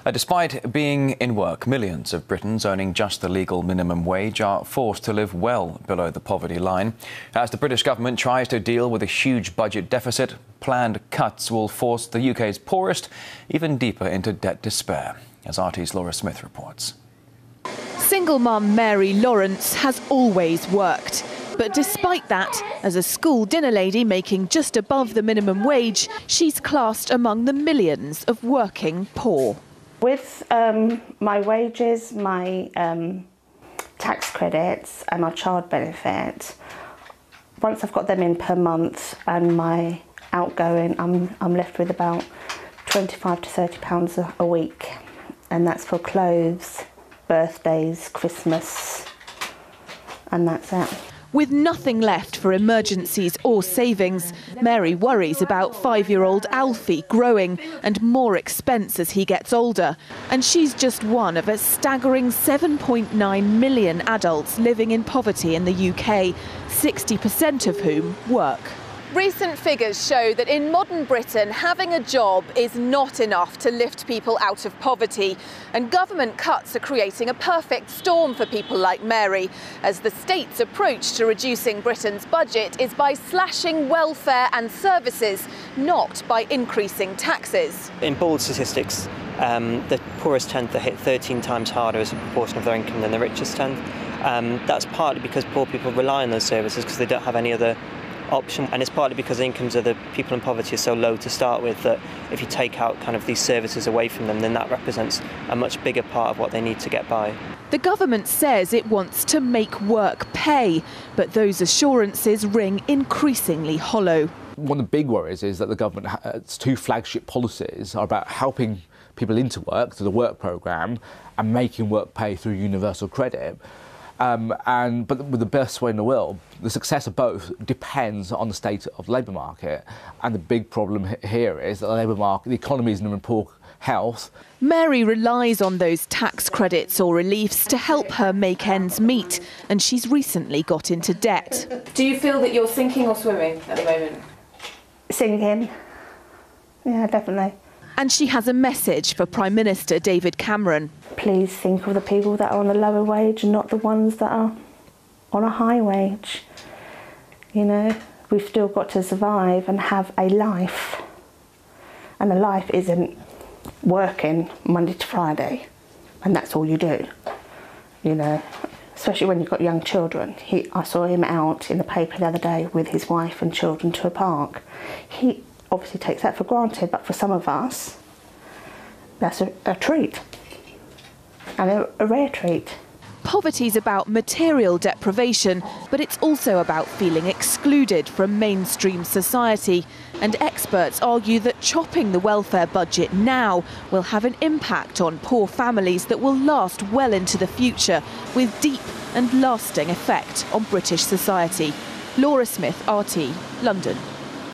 Despite being in work, millions of Britons earning just the legal minimum wage are forced to live well below the poverty line. As the British government tries to deal with a huge budget deficit, planned cuts will force the UK's poorest even deeper into debt despair, as RT's Laura Smith reports. Single mum Mary Lawrence has always worked. But despite that, as a school dinner lady making just above the minimum wage, she's classed among the millions of working poor. With my wages, my tax credits and my child benefit, once I've got them in per month and my outgoing, I'm left with about £25 to £30 a week, and that's for clothes, birthdays, Christmas, and that's it. With nothing left for emergencies or savings, Mary worries about 5-year-old Alfie growing and more expense as he gets older. And she's just one of a staggering 7.9 million adults living in poverty in the UK, 60% of whom work. Recent figures show that in modern Britain, having a job is not enough to lift people out of poverty. And government cuts are creating a perfect storm for people like Mary, as the state's approach to reducing Britain's budget is by slashing welfare and services, not by increasing taxes. In bald statistics, the poorest tend to hit 13 times harder as a proportion of their income than the richest tend. That's partly because poor people rely on those services because they don't have any other option, and it's partly because the incomes of the people in poverty are so low to start with that if you take out kind of these services away from them, then that represents a much bigger part of what they need to get by. The government says it wants to make work pay, but those assurances ring increasingly hollow. One of the big worries is that the government's two flagship policies are about helping people into work through the work programme and making work pay through universal credit. But with the best way in the world, the success of both depends on the state of the labour market. And the big problem here is that the economy is in poor health. Mary relies on those tax credits or reliefs to help her make ends meet, and she's recently got into debt. Do you feel that you're sinking or swimming at the moment? Sinking. Yeah, definitely. And she has a message for Prime Minister David Cameron. Please think of the people that are on a lower wage and not the ones that are on a high wage. You know, we've still got to survive and have a life. And a life isn't working Monday to Friday and that's all you do, you know. Especially when you've got young children. I saw him out in the paper the other day with his wife and children to a park. He obviously takes that for granted, but for some of us, that's a treat, and a rare treat. Poverty's about material deprivation, but it's also about feeling excluded from mainstream society. And experts argue that chopping the welfare budget now will have an impact on poor families that will last well into the future, with deep and lasting effect on British society. Laura Smith, RT, London.